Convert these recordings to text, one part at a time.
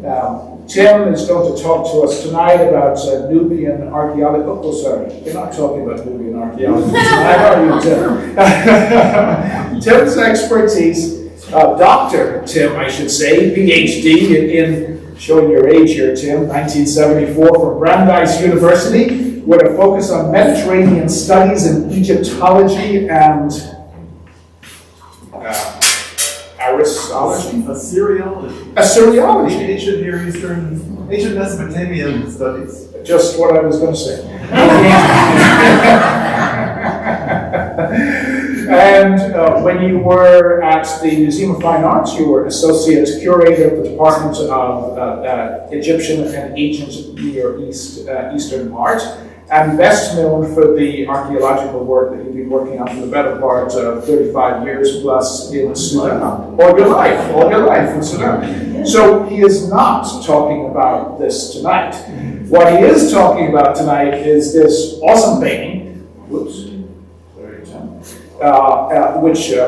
Tim is going to talk to us tonight about Nubian archaeology. Oh, sorry, you're not talking about Nubian archaeology tonight, are you, Tim? Tim's expertise, Dr. Tim, I should say, PhD in showing your age here, Tim, 1974 from Brandeis University, with a focus on Mediterranean studies in Egyptology and Aristology? Assyriology. Ancient Near Eastern, ancient Mesopotamian studies. Just what I was going to say. And when you were at the Museum of Fine Arts, you were associate curator of the Department of Egyptian and Ancient Near Eastern Art, and best known for the archaeological work that you've been working on for the better part of 35 years plus in Sudan. All your life in Sudan. So he is not talking about this tonight. What he is talking about tonight is this awesome painting, which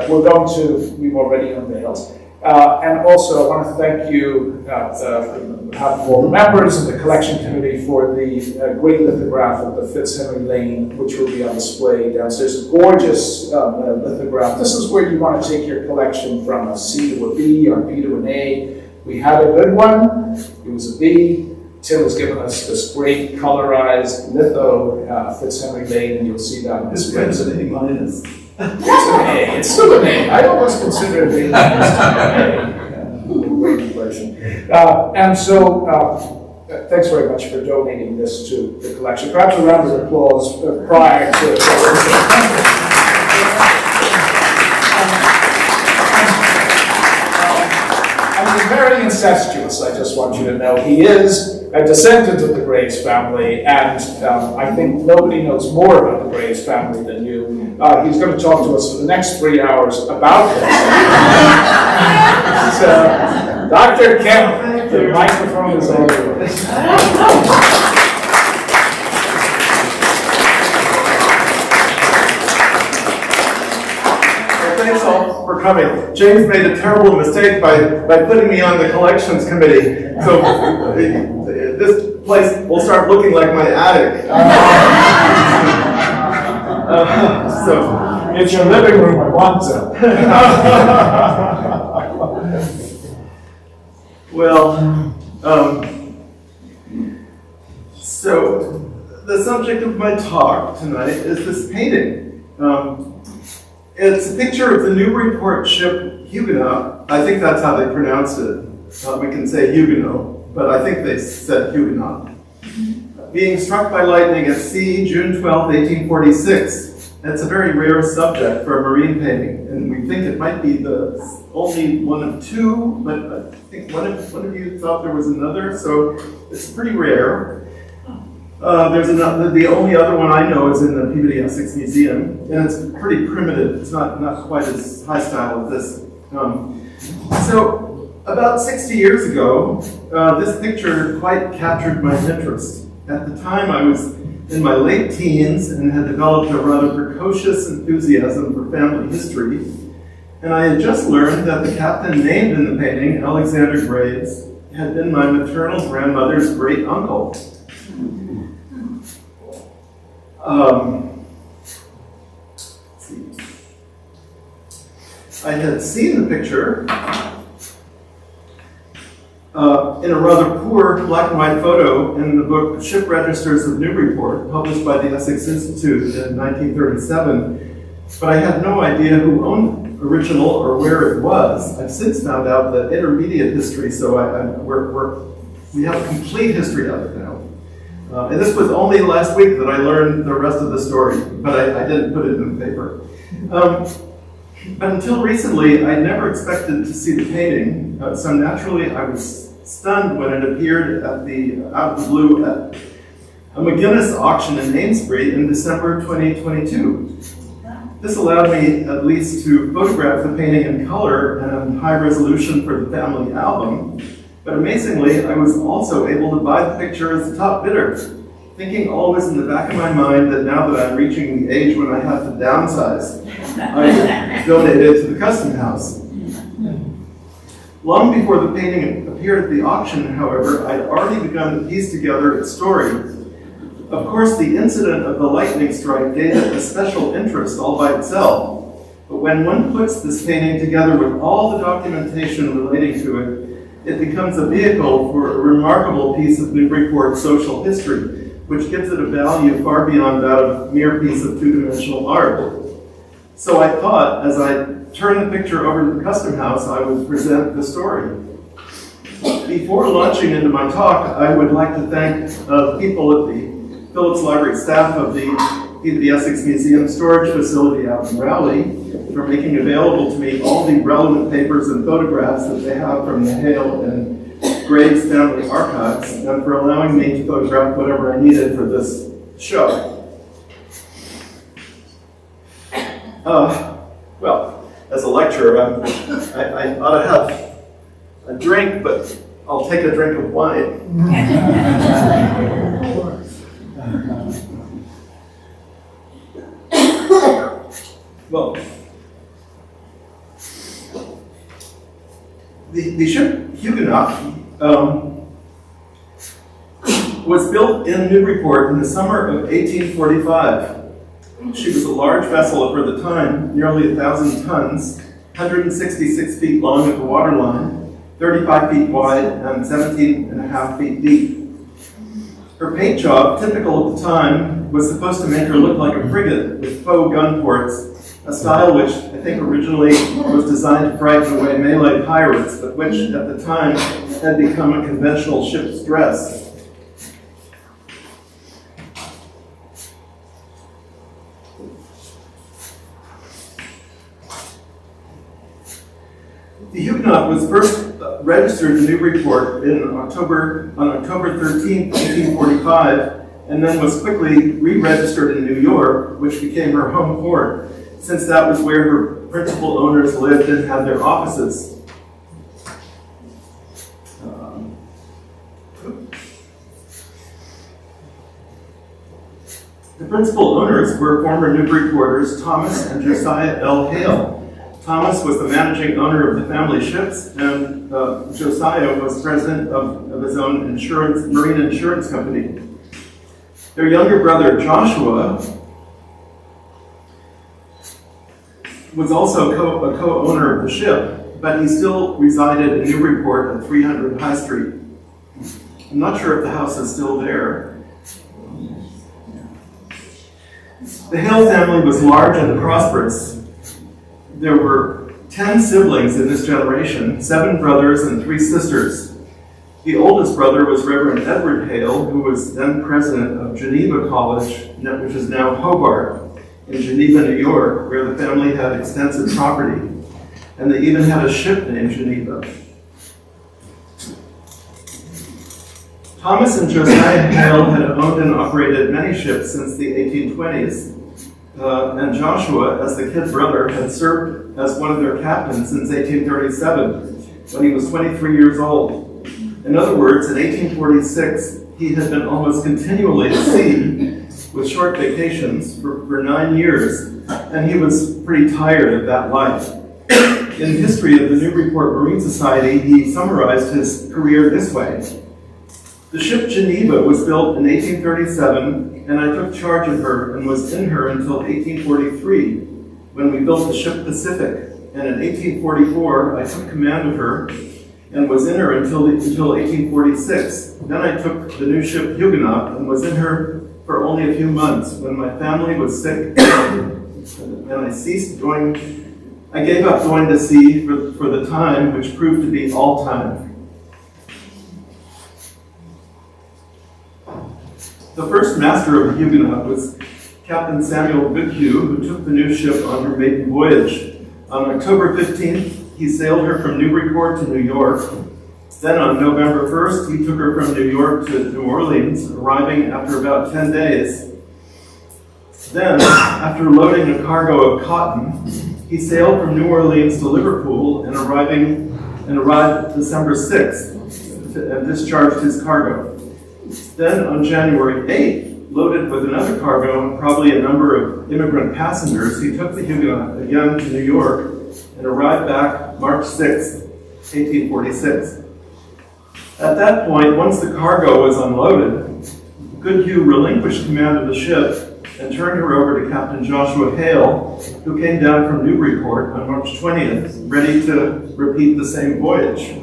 we're going to, we've already unveiled. And also, I want to thank you for the members of the collection committee for the great lithograph of the Fitzhenry Lane, which will be on display downstairs. A gorgeous lithograph. This is where you want to take your collection from a C to a B or a B to an A. We had a good one. It was a B. Tim has given us this great colorized litho Fitzhenry Lane, and you'll see that on display. It's an A-. It's an A. It's still an A. I almost consider it an A version. And so, thanks very much for donating this to the collection. Perhaps a round of applause prior to. And he's very incestuous, I just want you to know. He is a descendant of the Graves family, and I think nobody knows more about the Graves family than you. He's going to talk to us for the next 3 hours about this. So, Dr. Kendall, the microphone is all yours. Thanks all for coming. James made a terrible mistake by putting me on the collections committee. So this place will start looking like my attic. So it's your living room, I want to. Well, so the subject of my talk tonight is this painting. It's a picture of the Newburyport ship Huguenot. I think that's how they pronounced it. We can say Huguenot, but I think they said Huguenot. Being struck by lightning at sea, June 12, 1846. It's a very rare subject for a marine painting, and we think it might be the only one of two, but I think one of you thought there was another, so it's pretty rare. There's another, the only other one I know is in the Peabody Essex Museum, and it's pretty primitive. It's not quite as high style as this. So about 60 years ago, this picture quite captured my interest. At the time, I was in my late teens and had developed a rather precocious enthusiasm for family history, and I had just learned that the captain named in the painting, Alexander Graves, had been my maternal grandmother's great uncle. I had seen the picture in a rather poor black and white photo in the book Ship Registers of Newburyport, published by the Essex Institute in 1937, but I had no idea who owned the original or where it was. I've since found out that intermediate history, so we have a complete history of it now. And this was only last week that I learned the rest of the story, but I didn't put it in the paper. But until recently, I never expected to see the painting, so naturally I was stunned when it appeared out of the blue at a McGuinness auction in Amesbury in December 2022. This allowed me at least to photograph the painting in color and high resolution for the family album. But amazingly, I was also able to buy the picture as the top bidder, thinking always in the back of my mind that now that I'm reaching the age when I have to downsize, I donate it to the Custom House. Long before the painting appeared at the auction, however, I'd already begun to piece together its story. Of course, the incident of the lightning strike gave it a special interest all by itself. But when one puts this painting together with all the documentation relating to it, it becomes a vehicle for a remarkable piece of Newburyport social history, which gives it a value far beyond that of a mere piece of two-dimensional art. So I thought, as I turned the picture over to the Custom House, I would present the story. Before launching into my talk, I would like to thank the people at the Phillips Library staff of the Essex Museum storage facility out in Raleigh for making available to me all the relevant papers and photographs that they have from the Hale and Graves family archives, and for allowing me to photograph whatever I needed for this show. Well, as a lecturer, I ought to have a drink, but I'll take a drink of wine. Well, the ship Huguenot was built in Newburyport in the summer of 1845. She was a large vessel for the time, nearly 1,000 tons, 166 feet long at the waterline, 35 feet wide, and 17.5 feet deep. Her paint job, typical at the time, was supposed to make her look like a frigate with faux gun ports, a style which I think originally was designed to frighten away Malay pirates, but which at the time had become a conventional ship's dress. The Huguenot was first registered in Newburyport on October 13, 1845, and then was quickly re-registered in New York, which became her home port, since that was where her principal owners lived and had their offices. The principal owners were former Newburyporters Thomas and Josiah L. Hale. Thomas was the managing owner of the family ships, and Josiah was president of his own marine insurance company. Their younger brother Joshua was also a co-owner of the ship, but he still resided in Newburyport at 300 High Street. I'm not sure if the house is still there. The Hale family was large and prosperous. There were 10 siblings in this generation, 7 brothers and 3 sisters. The oldest brother was Reverend Edward Hale, who was then president of Geneva College, which is now Hobart, in Geneva, New York, where the family had extensive property. And they even had a ship named Geneva. Thomas and Josiah Hale had owned and operated many ships since the 1820s. And Joshua, as the kid brother, had served as one of their captains since 1837, when he was 23 years old. In other words, in 1846, he had been almost continually at sea, with short vacations, for 9 years, and he was pretty tired of that life. In History of the Newburyport Marine Society, he summarized his career this way. The ship Geneva was built in 1837, and I took charge of her and was in her until 1843, when we built the ship Pacific. And in 1844, I took command of her and was in her until 1846. Then I took the new ship Huguenot and was in her for only a few months when my family was sick, and I gave up going to sea for the time, which proved to be all time. The first master of the Huguenot was Captain Samuel Goodhue, who took the new ship on her maiden voyage. On October 15th, he sailed her from Newburyport to New York. Then on November 1st, he took her from New York to New Orleans, arriving after about 10 days. Then, after loading a cargo of cotton, he sailed from New Orleans to Liverpool and arrived December 6th and discharged his cargo. Then on January 8th, loaded with another cargo and probably a number of immigrant passengers, he took the Huguenot again to New York and arrived back March 6th, 1846. At that point, once the cargo was unloaded, Goodhue relinquished command of the ship and turned her over to Captain Joshua Hale, who came down from Newburyport on March 20th, ready to repeat the same voyage.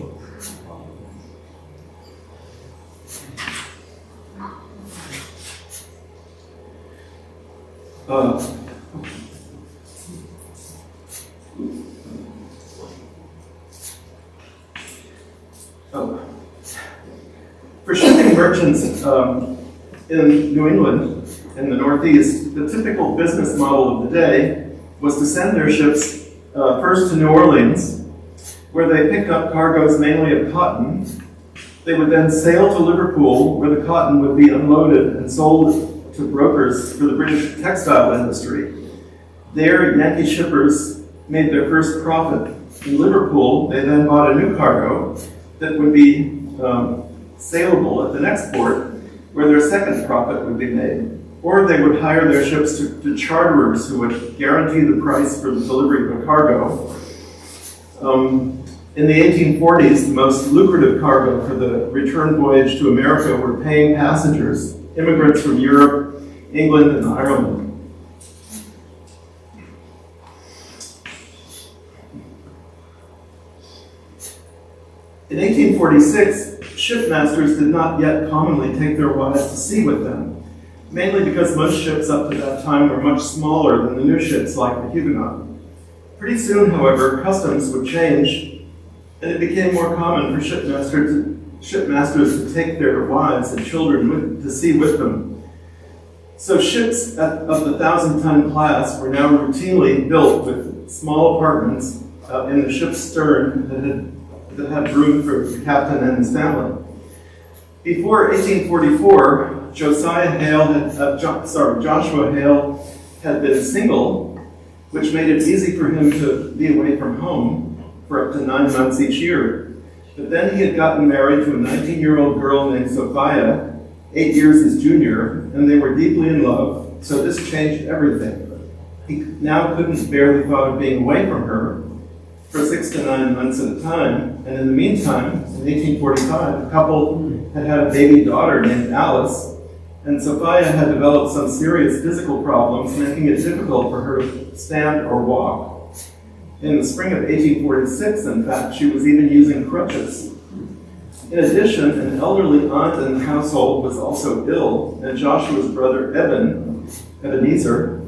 For shipping merchants in New England, in the Northeast, the typical business model of the day was to send their ships first to New Orleans, where they picked up cargoes mainly of cotton. They would then sail to Liverpool, where the cotton would be unloaded and sold to brokers for the British textile industry. There, Yankee shippers made their first profit. In Liverpool, they then bought a new cargo that would be saleable at the next port, where their second profit would be made. Or they would hire their ships to charterers who would guarantee the price for the delivery of a cargo. In the 1840s, the most lucrative cargo for the return voyage to America were paying passengers, immigrants from Europe, England, and Ireland. In 1846, shipmasters did not yet commonly take their wives to sea with them, mainly because most ships up to that time were much smaller than the new ships like the Huguenot. Pretty soon, however, customs would change, and it became more common for shipmasters to take their wives and children to sea with them. So ships of the 1,000-ton class were now routinely built with small apartments in the ship's stern that had room for the captain and his family. Before 1844, Joshua Hale had been single, which made it easy for him to be away from home for up to 9 months each year. But then he had gotten married to a 19-year-old girl named Sophia, 8 years his junior, and they were deeply in love, so this changed everything. He now couldn't bear the thought of being away from her for 6 to 9 months at a time, and in the meantime, in 1845, the couple had had a baby daughter named Alice, and Sophia had developed some serious physical problems, making it difficult for her to stand or walk. In the spring of 1846, in fact, she was even using crutches. In addition, an elderly aunt in the household was also ill, and Joshua's brother Ebenezer,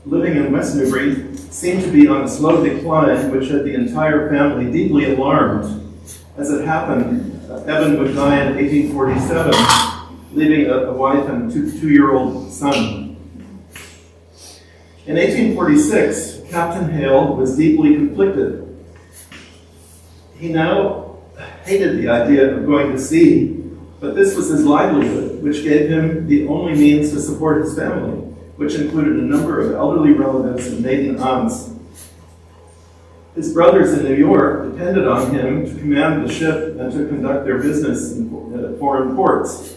living in West Newbury, seemed to be on a slow decline, which had the entire family deeply alarmed. As it happened, Evan would die in 1847, leaving a wife and a two-year-old son. In 1846, Captain Hale was deeply conflicted. He now hated the idea of going to sea, but this was his livelihood, which gave him the only means to support his family, which included a number of elderly relatives and maiden aunts. His brothers in New York depended on him to command the ship and to conduct their business in foreign ports,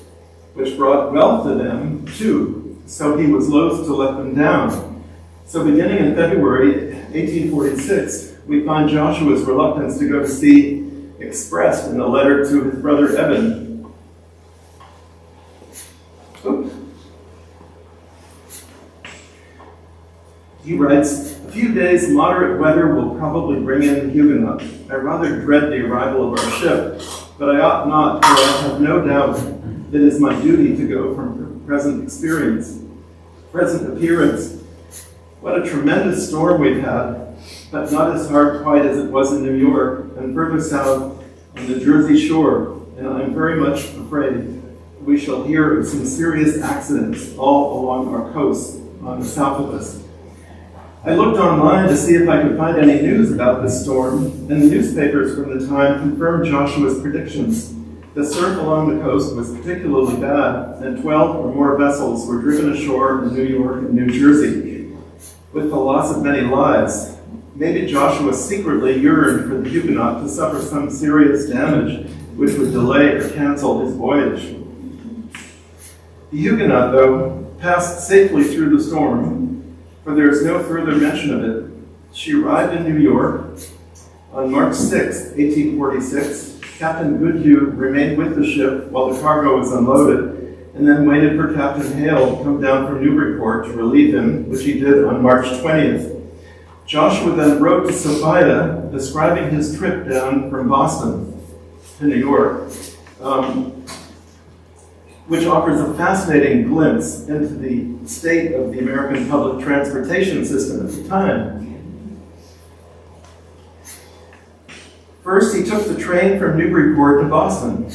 which brought wealth to them too, so he was loath to let them down. So beginning in February 1846, we find Joshua's reluctance to go to sea expressed in a letter to his brother Evan. Oops. He writes, "A few days moderate weather will probably bring in the Huguenot. I rather dread the arrival of our ship, but I ought not, for I have no doubt it is my duty to go from present appearance. What a tremendous storm we've had, but not as hard quite as it was in New York, and further south on the Jersey shore, and I am very much afraid we shall hear of some serious accidents all along our coast on the south of us." I looked online to see if I could find any news about this storm, and the newspapers from the time confirmed Joshua's predictions. The surf along the coast was particularly bad, and 12 or more vessels were driven ashore in New York and New Jersey, with the loss of many lives. Maybe Joshua secretly yearned for the Huguenot to suffer some serious damage which would delay or cancel his voyage. The Huguenot, though, passed safely through the storm, for there is no further mention of it. She arrived in New York on March 6, 1846, Captain Goodhue remained with the ship while the cargo was unloaded, and then waited for Captain Hale to come down from Newburyport to relieve him, which he did on March 20th. Joshua then wrote to Sophia describing his trip down from Boston to New York, which offers a fascinating glimpse into the state of the American public transportation system at the time. First, he took the train from Newburyport to Boston.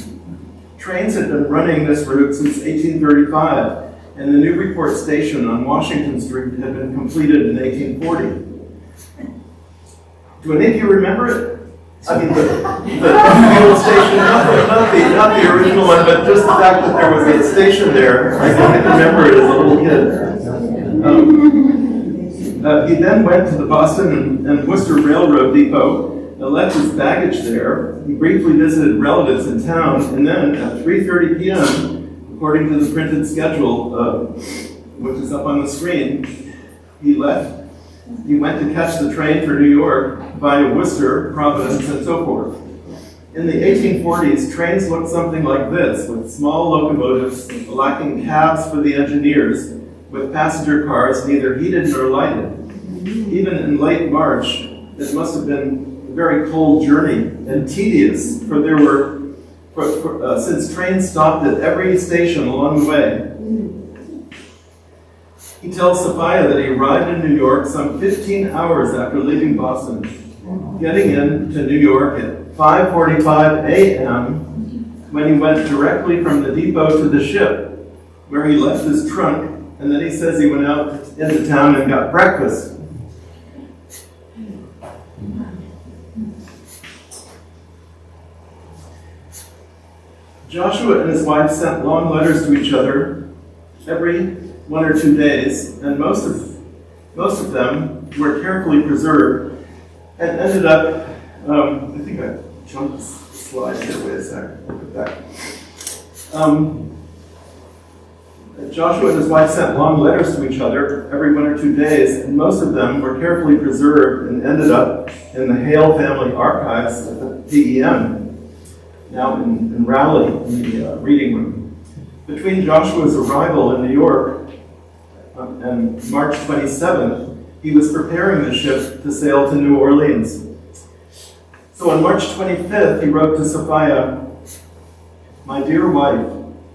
Trains had been running this route since 1835, and the Newburyport station on Washington Street had been completed in 1840. Do any of you remember it? I mean, the old station, not the original one, but just the fact that there was a station there. I can remember it as a little kid. He then went to the Boston and Worcester Railroad Depot and left his baggage there. He briefly visited relatives in town, and then at 3:30 p.m., according to the printed schedule, which is up on the screen, he left. He went to catch the train for New York via Worcester, Providence, and so forth. In the 1840s, trains looked something like this, with small locomotives lacking cabs for the engineers, with passenger cars neither heated nor lighted. Even in late March, it must have been a very cold journey and tedious, for there were, since trains stopped at every station along the way. He tells Sophia that he arrived in New York some 15 hours after leaving Boston, getting into New York at 5:45 a.m. when he went directly from the depot to the ship, where he left his trunk, and then he says he went out into town and got breakfast. Joshua and his wife sent long letters to each other every 1 or 2 days, and most of them were carefully preserved and ended up, I think I jumped the slide here, wait a second, look at that. Joshua and his wife sent long letters to each other every 1 or 2 days, and most of them were carefully preserved and ended up in the Hale family archives at the PEM, now in Raleigh, in the reading room. Between Joshua's arrival in New York and March 27th, he was preparing the ship to sail to New Orleans. So on March 25th, he wrote to Sophia, "My dear wife,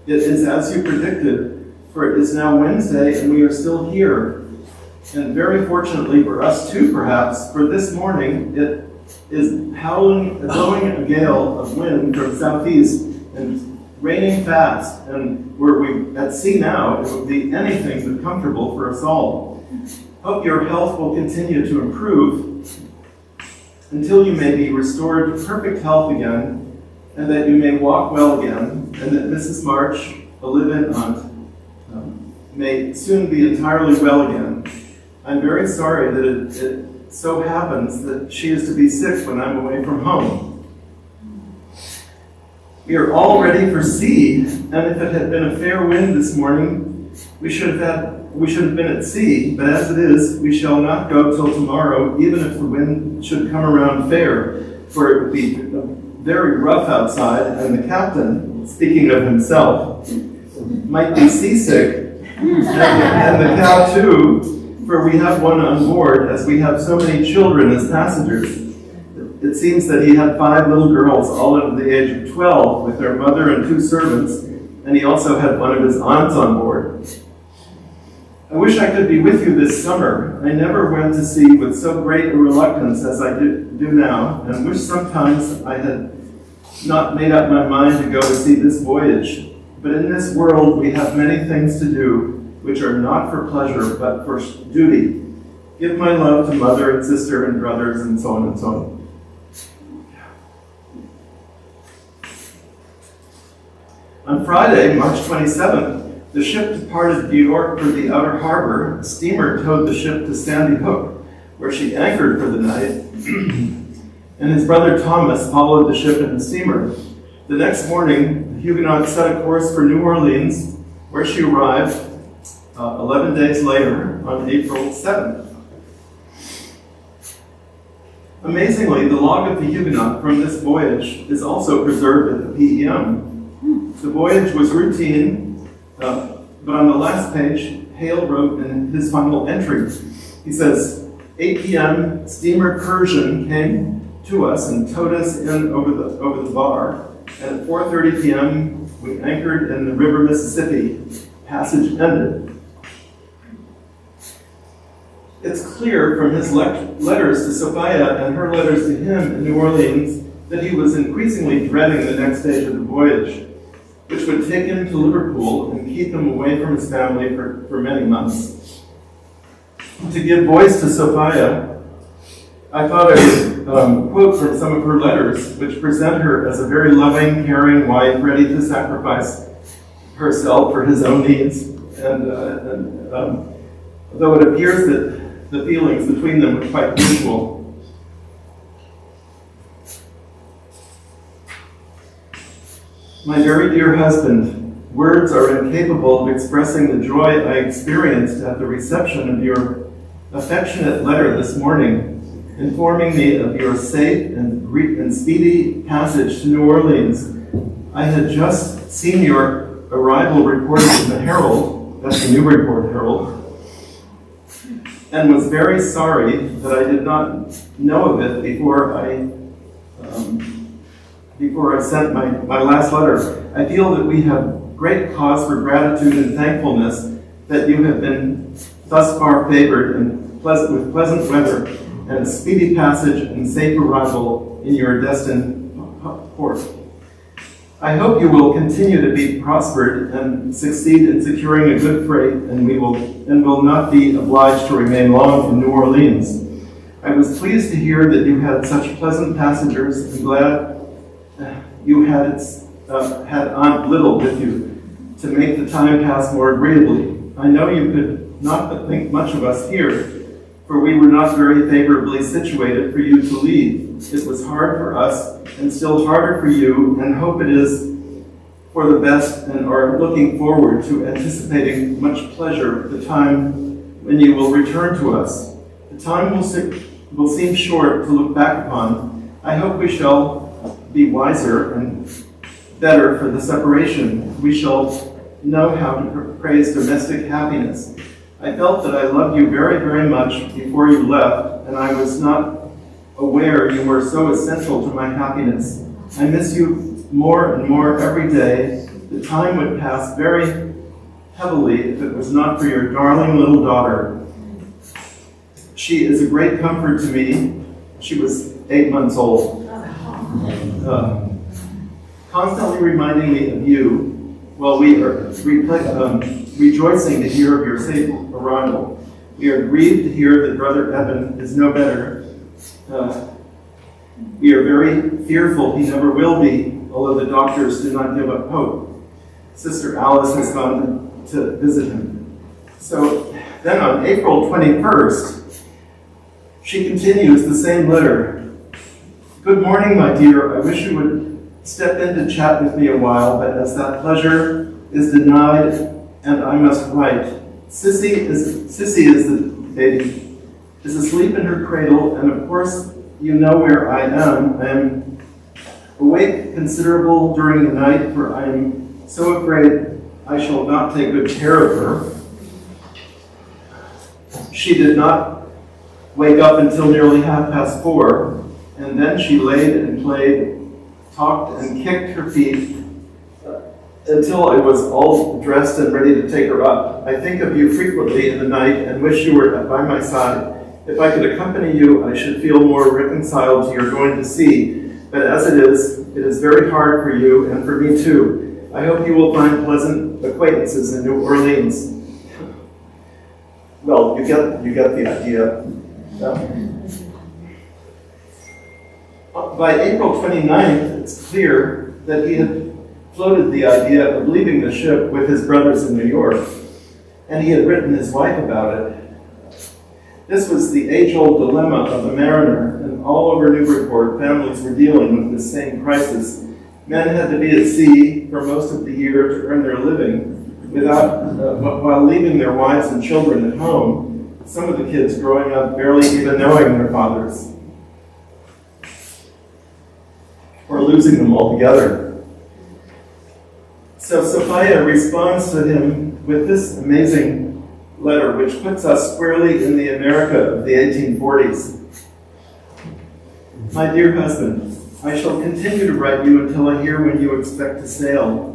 it is as you predicted, for it is now Wednesday and we are still here. And very fortunately for us too, perhaps, for this morning it is blowing a gale of wind from southeast and raining fast, and were we at sea now, it would be anything but comfortable for us all. Hope your health will continue to improve until you may be restored to perfect health again, and that you may walk well again, and that Mrs. March, a live-in aunt, may soon be entirely well again. I'm very sorry that it so happens that she is to be sick when I'm away from home. We are all ready for sea, and if it had been a fair wind this morning, we should have been at sea, but as it is, we shall not go till tomorrow, even if the wind should come around fair, for it would be very rough outside, and the captain, speaking of himself, might be seasick, and the cow too, for we have one on board, as we have so many children as passengers. It seems that he had 5 little girls, all under the age of 12, with their mother and 2 servants, and he also had one of his aunts on board. I wish I could be with you this summer. I never went to sea with so great a reluctance as I do now, and wish sometimes I had not made up my mind to go to sea this voyage. But in this world we have many things to do, which are not for pleasure, but for duty. Give my love to mother and sister and brothers, and so on and so on. On Friday, March 27th, the ship departed New York for the outer harbor. A steamer towed the ship to Sandy Hook, where she anchored for the night, and his brother Thomas followed the ship in the steamer. The next morning, the Huguenot set a course for New Orleans, where she arrived 11 days later on April 7th. Amazingly, the log of the Huguenot from this voyage is also preserved at the PEM. The voyage was routine, but on the last page, Hale wrote in his final entry, he says, 8 p.m. steamer Persian came to us and towed us in over the bar, and at 4:30 p.m. we anchored in the river Mississippi. Passage ended. It's clear from his letters to Sophia and her letters to him in New Orleans that he was increasingly dreading the next stage of the voyage, which would take him to Liverpool and keep him away from his family for many months. To give voice to Sophia, I thought I would quote from some of her letters, which present her as a very loving, caring wife, ready to sacrifice herself for his own needs. And though it appears that the feelings between them were quite mutual. My very dear husband, words are incapable of expressing the joy I experienced at the reception of your affectionate letter this morning, informing me of your safe and speedy passage to New Orleans. I had just seen your arrival reported in the Herald, that's the Newburyport Herald, and was very sorry that I did not know of it before I sent my last letter. I feel that we have great cause for gratitude and thankfulness that you have been thus far favored and with pleasant weather and a speedy passage and safe arrival in your destined port. I hope you will continue to be prospered and succeed in securing a good freight, and will not be obliged to remain long in New Orleans. I was pleased to hear that you had such pleasant passengers, and glad you had Aunt Little with you to make the time pass more agreeably. I know you could not but think much of us here, for we were not very favorably situated for you to leave. It was hard for us, and still harder for you, and hope it is for the best, and are looking forward to anticipating much pleasure the time when you will return to us. The time will seem short to look back upon. I hope we shall be wiser and better for the separation. We shall know how to praise domestic happiness. I felt that I loved you very, very much before you left, and I was not aware you were so essential to my happiness. I miss you more and more every day. The time would pass very heavily if it was not for your darling little daughter. She is a great comfort to me. She was 8 months old. Constantly reminding me of you while we are rejoicing to hear of your safe arrival. We are grieved to hear that Brother Evan is no better. We are very fearful he never will be, although the doctors do not give up hope. Sister Alice has gone to visit him. So then on April 21st, she continues the same letter. Good morning, my dear. I wish you would step in to chat with me a while, but as that pleasure is denied and I must write, Sissy is the baby, is asleep in her cradle, and of course you know where I am. I am awake considerable during the night, for I am so afraid I shall not take good care of her. She did not wake up until nearly 4:30, and then she laid and played, talked and kicked her feet until I was all dressed and ready to take her up. I think of you frequently in the night and wish you were by my side. If I could accompany you, I should feel more reconciled to your going to sea. But as it is very hard for you and for me too. I hope you will find pleasant acquaintances in New Orleans. Well, you get the idea. By April 29th, it's clear that he had floated the idea of leaving the ship with his brothers in New York, and he had written his wife about it. This was the age-old dilemma of the mariner, and all over Newburyport, families were dealing with the same crisis. Men had to be at sea for most of the year to earn their living, while leaving their wives and children at home, some of the kids growing up barely even knowing their fathers. or losing them altogether. So Sophia responds to him with this amazing letter, which puts us squarely in the America of the 1840s. My dear husband, I shall continue to write you until I hear when you expect to sail.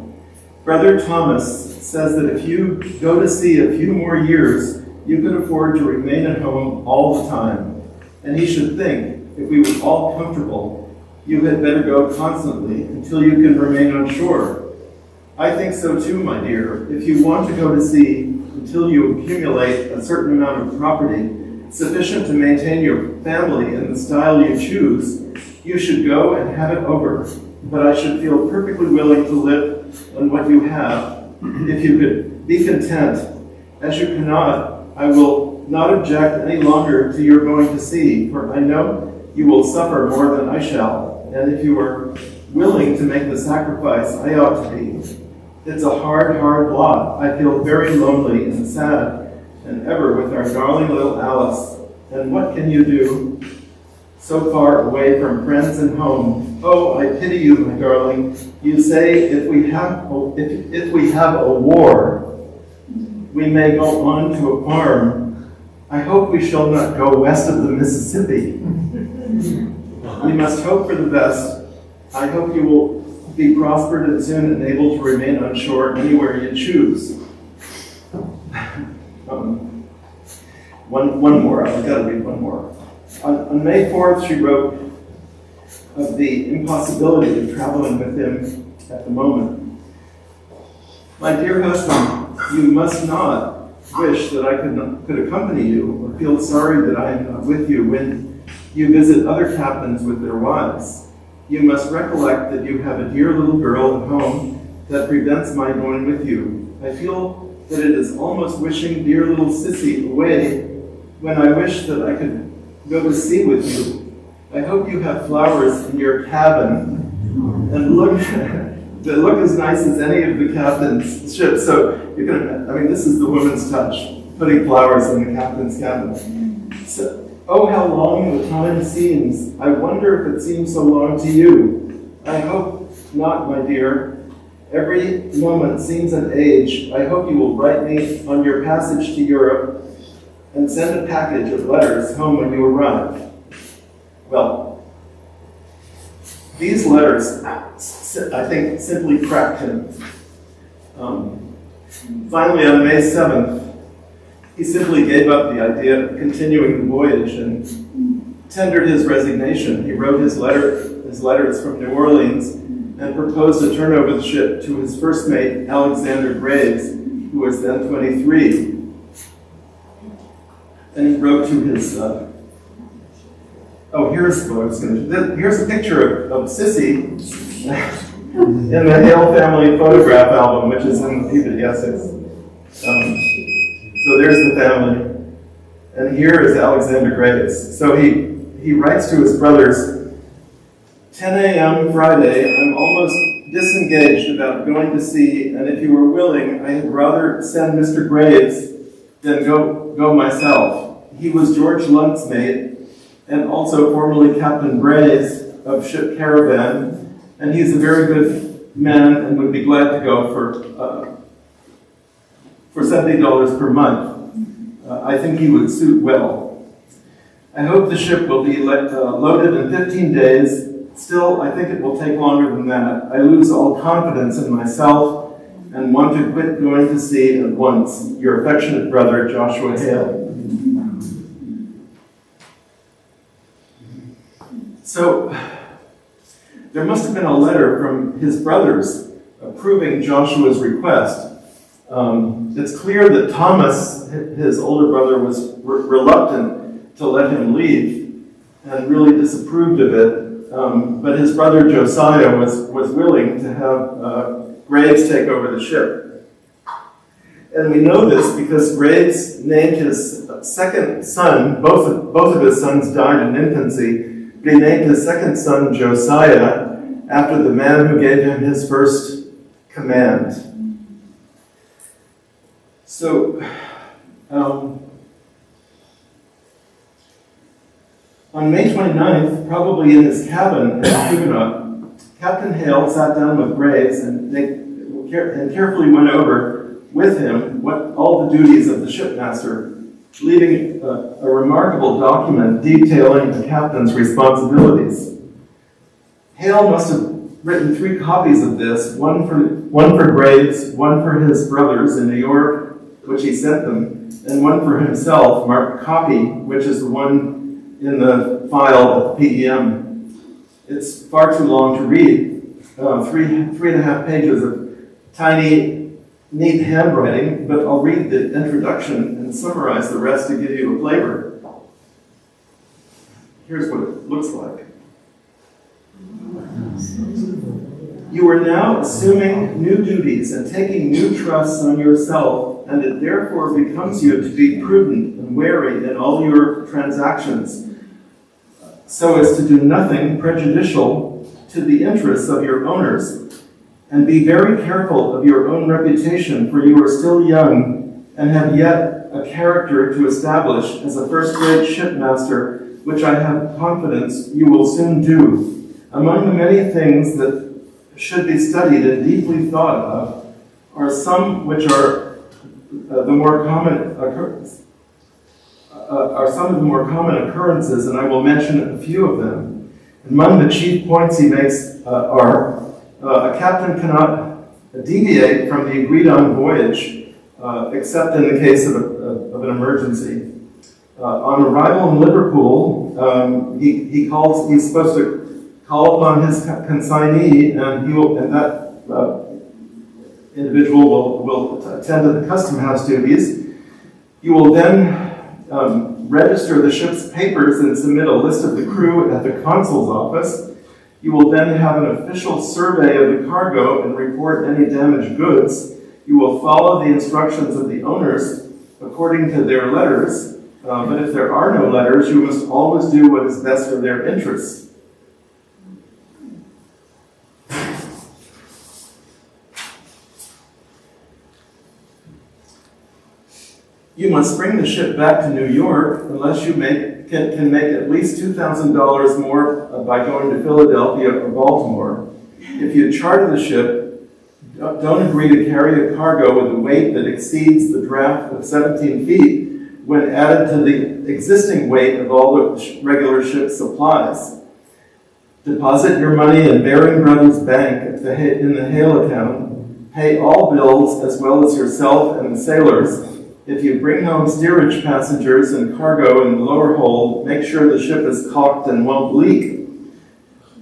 Brother Thomas says that if you go to sea a few more years, you could afford to remain at home all the time. And he should think, if we were all comfortable, you had better go constantly until you can remain on shore. I think so too, my dear. If you want to go to sea until you accumulate a certain amount of property, sufficient to maintain your family in the style you choose, you should go and have it over. But I should feel perfectly willing to live on what you have, if you could be content. As you cannot, I will not object any longer to your going to sea, for I know you will suffer more than I shall, and if you are willing to make the sacrifice, I ought to be. It's a hard, hard lot. I feel very lonely and sad, and ever with our darling little Alice. And what can you do? So far away from friends and home. Oh, I pity you, my darling. You say if we have a war, we may go on to a farm. I hope we shall not go west of the Mississippi. We must hope for the best. I hope you will be prospered and soon and able to remain on shore anywhere you choose. One more. I've got to read one more. On May 4th, she wrote of the impossibility of traveling with him at the moment. My dear husband, you must not wish that I could accompany you or feel sorry that I am not with you when you visit other captains with their wives. You must recollect that you have a dear little girl at home that prevents my going with you. I feel that it is almost wishing dear little Sissy away when I wish that I could go to sea with you. I hope you have flowers in your cabin and that look as nice as any of the captain's ships. So you can, this is the woman's touch, putting flowers in the captain's cabin. So, oh, how long the time seems. I wonder if it seems so long to you. I hope not, my dear. Every moment seems an age. I hope you will write me on your passage to Europe and send a package of letters home when you arrive. Well, these letters, I think, simply cracked him. Finally, on May 7th, he simply gave up the idea of continuing the voyage and tendered his resignation. He wrote his letters from New Orleans and proposed to turn over the ship to his first mate, Alexander Graves, who was then 23. And he wrote to his, here's what I was going to do. Here's a picture of Sissy in the Hale family photograph album, which is in the Peabody Essex. So there's the family. And here is Alexander Graves. So he writes to his brothers, 10 a.m. Friday, I'm almost disengaged about going to sea, and if you were willing, I had rather send Mr. Graves than go myself. He was George Lunt's mate, and also formerly Captain Graves of Ship Caravan, and he's a very good man and would be glad to go for $70 per month. I think he would suit well. I hope the ship will be loaded in 15 days. Still, I think it will take longer than that. I lose all confidence in myself and want to quit going to sea at once. Your affectionate brother, Joshua Hale. So, there must have been a letter from his brothers approving Joshua's request. It's clear that Thomas, his older brother, was reluctant to let him leave and really disapproved of it. But his brother Josiah was willing to have Graves take over the ship. And we know this because Graves named his second son, both of his sons died in infancy, but he named his second son Josiah after the man who gave him his first command. So, on May 29th, probably in his cabin at Huguenot, Captain Hale sat down with Graves and carefully went over with him all the duties of the shipmaster, leaving a remarkable document detailing the captain's responsibilities. Hale must have written 3 copies of this, one for Graves, one for his brothers in New York, which he sent them, and one for himself, marked copy, which is the one in the file at the PEM. It's far too long to read, 3.5 pages of tiny, neat handwriting, but I'll read the introduction and summarize the rest to give you a flavor. Here's what it looks like. You are now assuming new duties and taking new trusts on yourself, and it therefore becomes you to be prudent and wary in all your transactions, so as to do nothing prejudicial to the interests of your owners. And be very careful of your own reputation, for you are still young and have yet a character to establish as a first-rate shipmaster, which I have confidence you will soon do. Among the many things that should be studied and deeply thought of are some which are the more common occurrences, and I will mention a few of them. Among the chief points he makes are a captain cannot deviate from the agreed-on voyage, except in the case of an emergency. On arrival in Liverpool, he's supposed to call upon his consignee, and that individual will attend to the custom house duties. You will then register the ship's papers and submit a list of the crew at the consul's office. You will then have an official survey of the cargo and report any damaged goods. You will follow the instructions of the owners according to their letters, but if there are no letters, you must always do what is best for their interests. You must bring the ship back to New York unless you can make at least $2,000 more by going to Philadelphia or Baltimore. If you charter the ship, don't agree to carry a cargo with a weight that exceeds the draft of 17 feet when added to the existing weight of all the regular ship's supplies. Deposit your money in Baring Brothers Bank in the Hale account. Pay all bills as well as yourself and the sailors. If you bring home steerage passengers and cargo in the lower hold, make sure the ship is caulked and won't leak.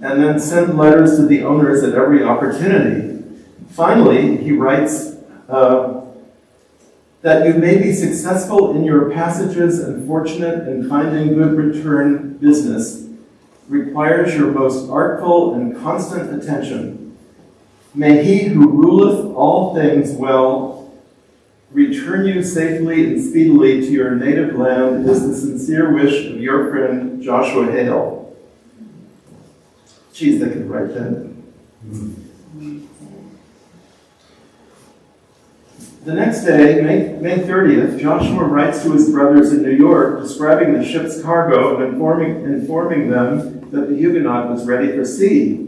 And then send letters to the owners at every opportunity. Finally, he writes that you may be successful in your passages and fortunate in finding good return business requires your most artful and constant attention. May he who ruleth all things well return you safely and speedily to your native land is the sincere wish of your friend Joshua Hale. Geez, they could write that. The next day, May 30th, Joshua writes to his brothers in New York, describing the ship's cargo and informing them that the Huguenot was ready for sea.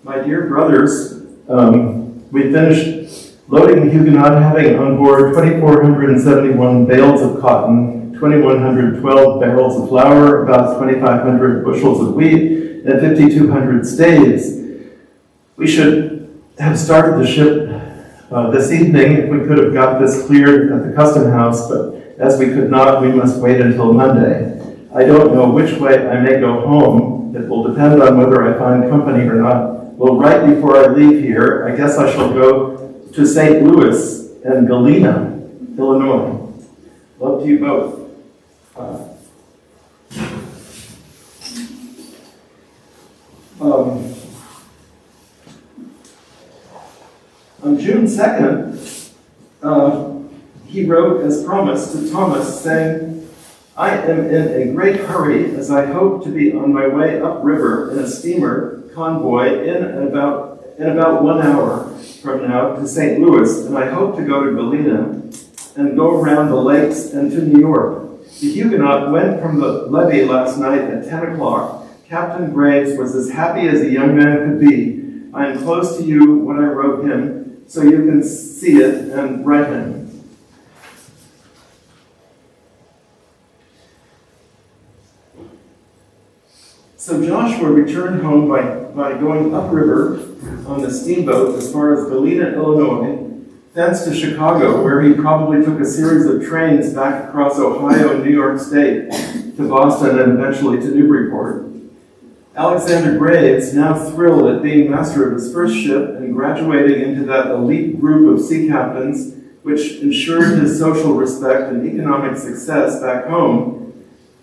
My dear brothers, we finished loading the Huguenot, having on board 2,471 bales of cotton, 2,112 barrels of flour, about 2,500 bushels of wheat, and 5,200 staves. We should have started the ship this evening if we could have got this cleared at the custom house, but as we could not, we must wait until Monday. I don't know which way I may go home. It will depend on whether I find company or not. Well, right before I leave here, I guess I shall go to St. Louis and Galena, Illinois. Love to you both. On June 2nd, he wrote as promised to Thomas, saying, I am in a great hurry as I hope to be on my way upriver in a steamer convoy in about 1 hour from now to St. Louis, and I hope to go to Galena and go around the lakes and to New York. The Huguenot went from the levee last night at 10 o'clock. Captain Graves was as happy as a young man could be. I enclose to you what I wrote him, so you can see it and write him. So Joshua returned home by going upriver on the steamboat as far as Galena, Illinois, thence to Chicago, where he probably took a series of trains back across Ohio and New York State to Boston and eventually to Newburyport. Alexander Graves, now thrilled at being master of his first ship and graduating into that elite group of sea captains which ensured his social respect and economic success back home,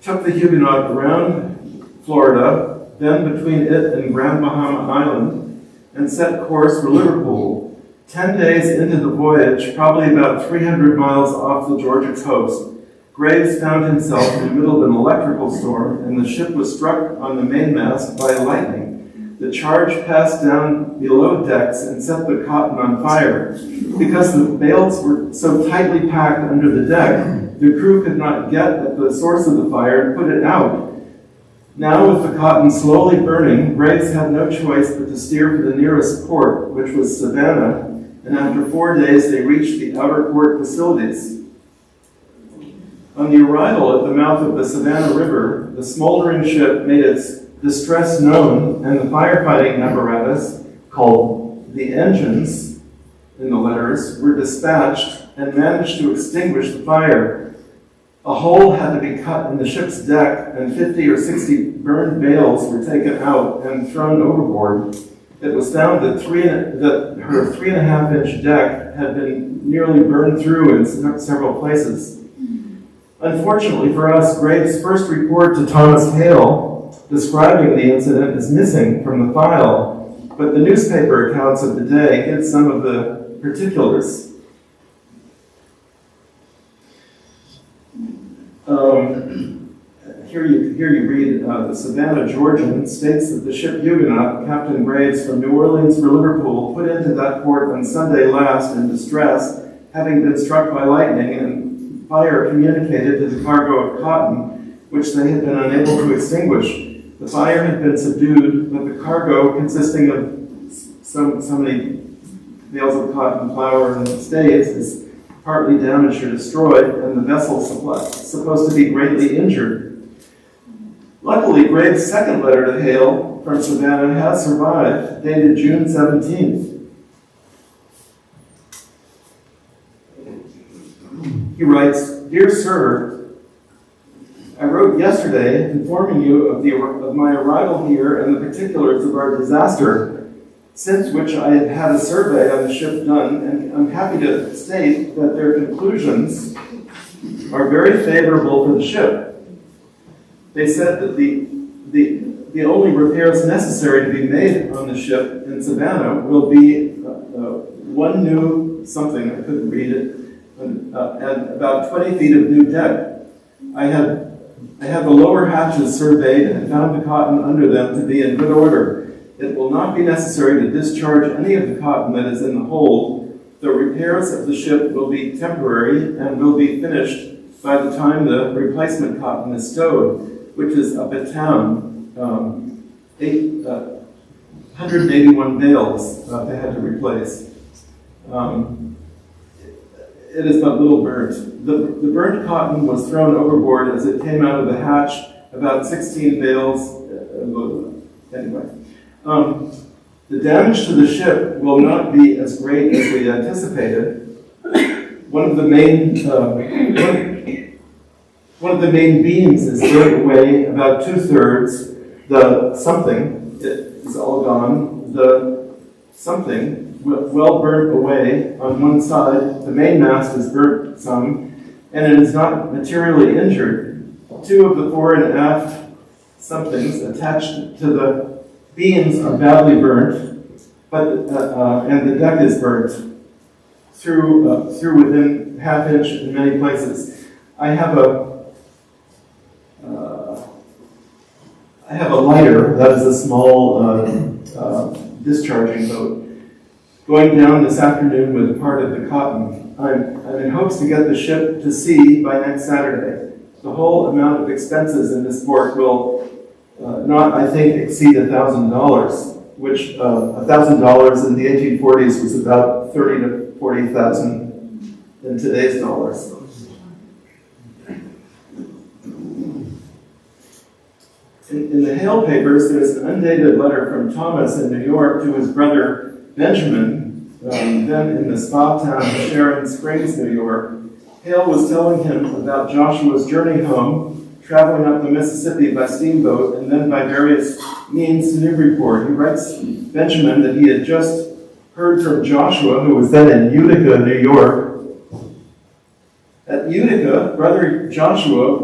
took the Huguenot around Florida, then between it and Grand Bahama Island, and set course for Liverpool. 10 days into the voyage, probably about 300 miles off the Georgia coast, Graves found himself in the middle of an electrical storm, and the ship was struck on the mainmast by lightning. The charge passed down below decks and set the cotton on fire. Because the bales were so tightly packed under the deck, the crew could not get at the source of the fire and put it out. Now, with the cotton slowly burning, Graves had no choice but to steer for the nearest port, which was Savannah, and after 4 days they reached the outer port facilities. On the arrival at the mouth of the Savannah River, the smoldering ship made its distress known, and the firefighting apparatus, called the engines in the letters, were dispatched and managed to extinguish the fire. A hole had to be cut in the ship's deck, and 50 or 60 burned bales were taken out and thrown overboard. It was found that her 3.5-inch deck had been nearly burned through in several places. Unfortunately for us, Graves' first report to Thomas Hale describing the incident is missing from the file, but the newspaper accounts of the day give some of the particulars. Here you read, the Savannah Georgian states that the ship Huguenot, Captain Graves from New Orleans for Liverpool, put into that port on Sunday last in distress, having been struck by lightning, and fire communicated to the cargo of cotton, which they had been unable to extinguish. The fire had been subdued, but the cargo, consisting of so many bales of cotton, flour, and staves, is partly damaged or destroyed, and the vessel supposed to be greatly injured. Luckily, Graves' second letter to Hale from Savannah has survived, dated June 17th. He writes, "Dear Sir, I wrote yesterday informing you of my arrival here and the particulars of our disaster, since which I had had a survey on the ship done, and I'm happy to state that their conclusions are very favorable for the ship. They said that the only repairs necessary to be made on the ship in Savannah will be one new something, I couldn't read it, and about 20 feet of new deck. I had the lower hatches surveyed and found the cotton under them to be in good order. It will not be necessary to discharge any of the cotton that is in the hold. The repairs of the ship will be temporary and will be finished by the time the replacement cotton is stowed, which is up at town. 181 bales they had to replace. It is but little burnt. The burnt cotton was thrown overboard as it came out of the hatch, about 16 bales. Anyway. The damage to the ship will not be as great as we anticipated. One of the main beams is burnt away about 2/3. The something is all gone. The something well burnt away on one side. The mainmast is burnt some, and it is not materially injured. 2 of the fore and aft somethings attached to the beams are badly burnt, but and the deck is burnt through within 1/2 inch in many places. I have a lighter, that is a small discharging boat, going down this afternoon with part of the cotton. I'm in hopes to get the ship to sea by next Saturday. The whole amount of expenses in this port will not, I think, exceed $1,000. which $1,000 in the 1840s was about 30 to 40,000 in today's dollars. In the Hale papers, there's an undated letter from Thomas in New York to his brother Benjamin, then in the spa town of Sharon Springs, New York. Hale was telling him about Joshua's journey home, traveling up the Mississippi by steamboat and then by various means to Newburyport. He writes Benjamin that he had just heard from Joshua, who was then in Utica, New York. At Utica, brother Joshua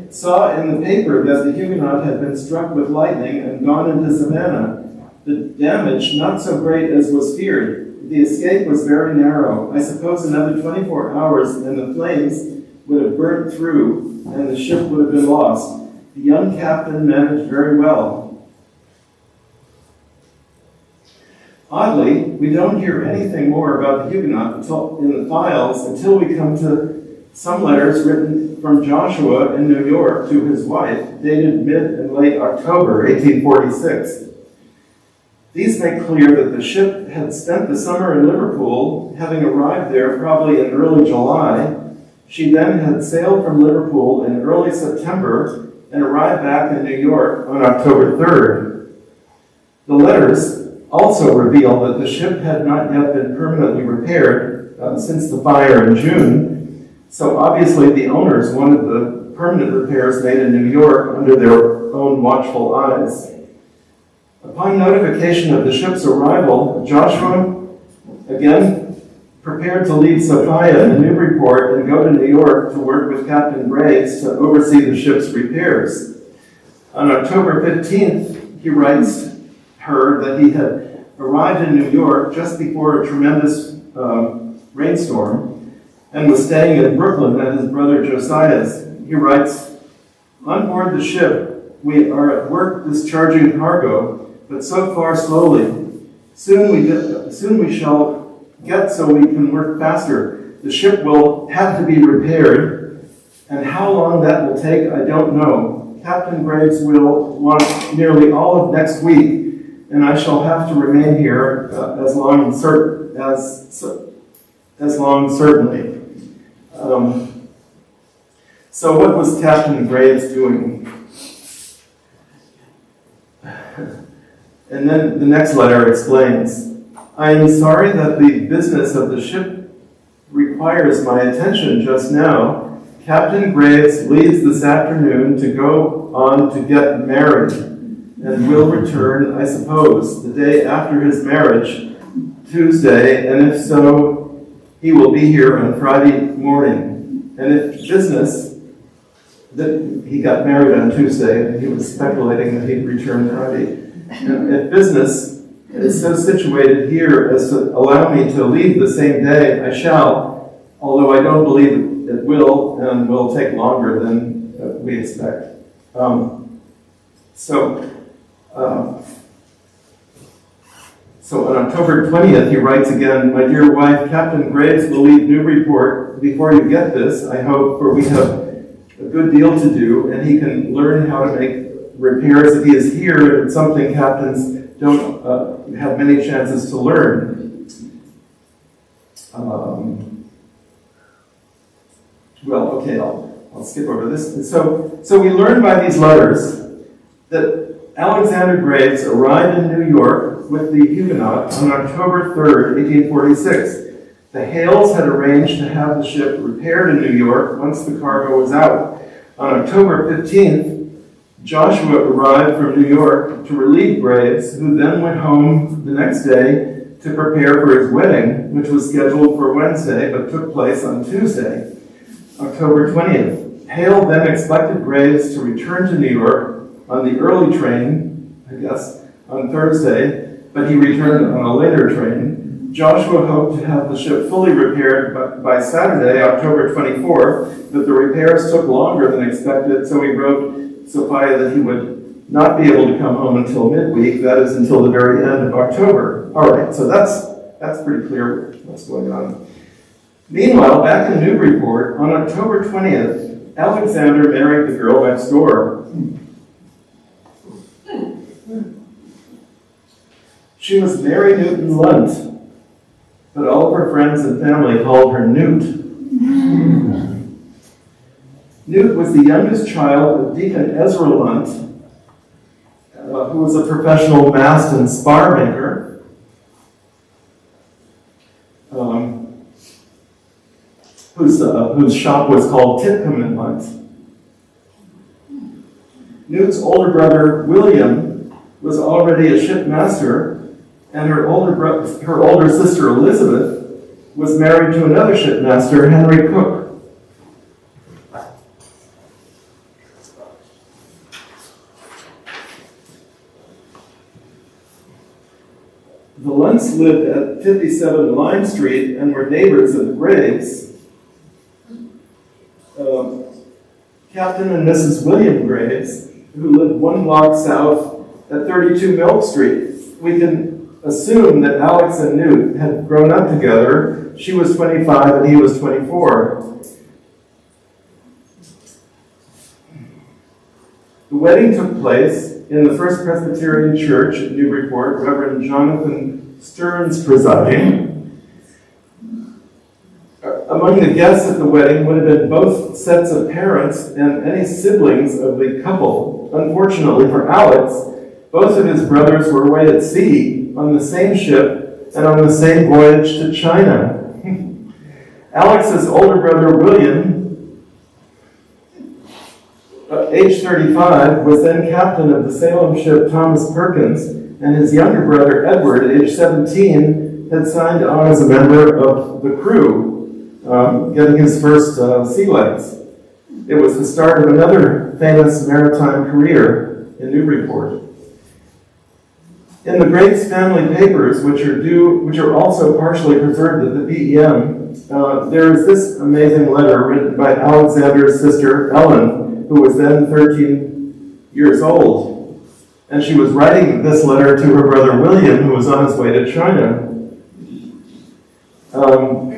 saw in the paper that the Huguenot had been struck with lightning and gone into Savannah. The damage not so great as was feared. The escape was very narrow. I suppose another 24 hours and the flames would have burnt through and the ship would have been lost. The young captain managed very well. Oddly, we don't hear anything more about the Huguenot in the files until we come to some letters written from Joshua in New York to his wife, dated mid and late October 1846. These make clear that the ship had spent the summer in Liverpool, having arrived there probably in early July. She then had sailed from Liverpool in early September and arrived back in New York on October 3rd. The letters also reveal that the ship had not yet been permanently repaired since the fire in June. So obviously the owners wanted the permanent repairs made in New York under their own watchful eyes. Upon notification of the ship's arrival, Joshua, again, prepared to leave Sophia in Newburyport and go to New York to work with Captain Graves to oversee the ship's repairs. On October 15th, he writes her that he had arrived in New York just before a tremendous rainstorm and was staying in Brooklyn at his brother Josiah's. He writes, "On board the ship, we are at work discharging cargo, but so far slowly. Soon we shall get so we can work faster. The ship will have to be repaired, and how long that will take, I don't know. Captain Graves will want nearly all of next week, and I shall have to remain here as long certainly." So what was Captain Graves doing? And then the next letter explains, "I am sorry that the business of the ship requires my attention just now. Captain Graves leaves this afternoon to go on to get married, and will return, I suppose, the day after his marriage, Tuesday, and if so, he will be here on Friday morning. And if business," that he got married on Tuesday, and he was speculating that he'd return Friday. "And if business is so situated here as to allow me to leave the same day, I shall, although I don't believe it will, and will take longer than we expect." So on October 20th, he writes again, "My dear wife, Captain Graves will leave Newburyport before you get this, I hope, for we have a good deal to do, and he can learn how to make repairs if he is here. It's something captains don't have many chances to learn." I'll skip over this. So we learn by these letters that Alexander Graves arrived in New York with the Huguenot on October 3rd, 1846. The Hales had arranged to have the ship repaired in New York once the cargo was out. On October 15th, Joshua arrived from New York to relieve Graves, who then went home the next day to prepare for his wedding, which was scheduled for Wednesday but took place on Tuesday, October 20th. Hale then expected Graves to return to New York on the early train, I guess, on Thursday, but he returned on a later train. Joshua hoped to have the ship fully repaired by Saturday, October 24th, but the repairs took longer than expected, so he wrote Sophia that he would not be able to come home until midweek, that is, until the very end of October. All right, so that's pretty clear what's going on. Meanwhile, back in Newburyport, on October 20th, Alexander married the girl next door. She was Mary Newton Lunt, but all of her friends and family called her Newt. Newt was the youngest child of Deacon Ezra Lunt, who was a professional mast and spar maker. Whose shop was called Titcomb and Lunt. Newt's older brother, William, was already a shipmaster, and her older sister, Elizabeth, was married to another shipmaster, Henry Cook. The Lunts lived at 57 Lime Street and were neighbors of the Graves. Captain and Mrs. William Graves, who lived one block south at 32 Milk Street. We can assume that Alex and Newt had grown up together. She was 25 and he was 24. The wedding took place in the First Presbyterian Church at Newburyport, Reverend Jonathan Stearns presiding. Among the guests at the wedding would have been both sets of parents and any siblings of the couple. Unfortunately for Alex, both of his brothers were away at sea on the same ship and on the same voyage to China. Alex's older brother William, age 35, was then captain of the Salem ship Thomas Perkins, and his younger brother Edward, age 17, had signed on as a member of the crew, getting his first sea legs. It was the start of another famous maritime career in Newburyport. In the Graves family papers, which are also partially preserved at the BEM, there is this amazing letter written by Alexander's sister Ellen, who was then 13 years old. And she was writing this letter to her brother William, who was on his way to China.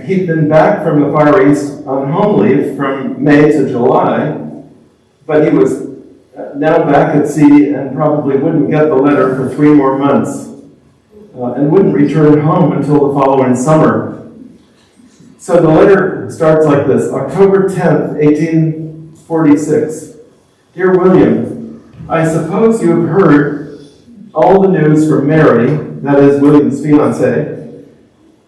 He'd been back from the Far East on home leave from May to July, but he was now back at sea and probably wouldn't get the letter for 3 more months and wouldn't return home until the following summer. So the letter starts like this: October 10th, 1846. Dear William, I suppose you have heard all the news from Mary, that is William's fiancée,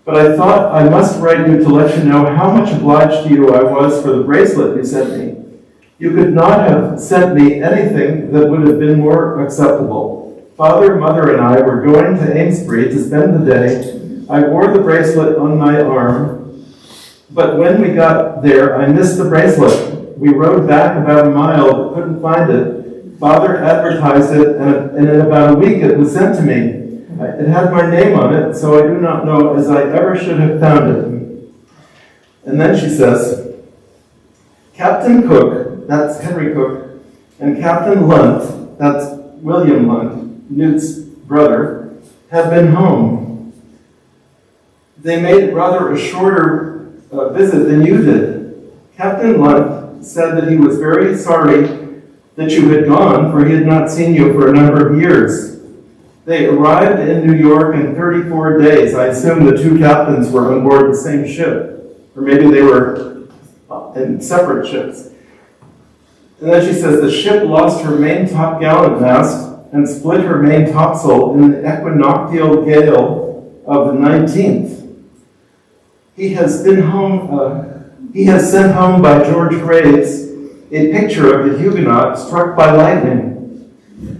but I thought I must write you to let you know how much obliged to you I was for the bracelet you sent me. You could not have sent me anything that would have been more acceptable. Father, Mother, and I were going to Amesbury to spend the day. I wore the bracelet on my arm, but when we got there, I missed the bracelet. We rode back about a mile, but couldn't find it. Father advertised it, and in about a week it was sent to me. It had my name on it, so I do not know as I ever should have found it. And then she says, Captain Cook, that's Henry Cook, and Captain Lunt, that's William Lunt, Newt's brother, have been home. They made rather a shorter visit than you did. Captain Lunt said that he was very sorry that you had gone, for he had not seen you for a number of years. They arrived in New York in 34 days. I assume the 2 captains were on board the same ship, or maybe they were in separate ships. And then she says, the ship lost her main topgallant mast and split her main topsail in the equinoctial gale of the 19th. He has sent home by George Graves a picture of the Huguenot struck by lightning.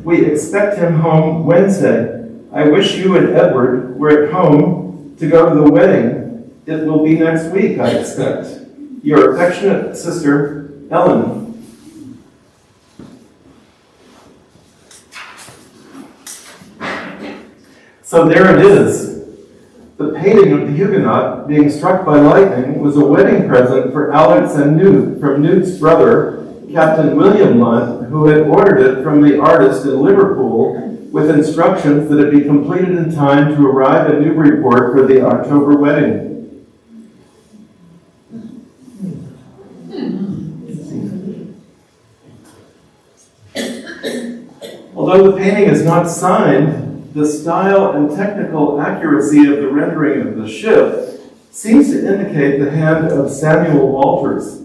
We expect him home Wednesday. I wish you and Edward were at home to go to the wedding. It will be next week, I expect. Your affectionate sister, Ellen. So there it is. The painting of the Huguenot being struck by lightning was a wedding present for Alex and Newt from Newt's brother, Captain William Lunt, who had ordered it from the artist in Liverpool with instructions that it be completed in time to arrive at Newburyport for the October wedding. Although the painting is not signed, the style and technical accuracy of the rendering of the ship seems to indicate the hand of Samuel Walters,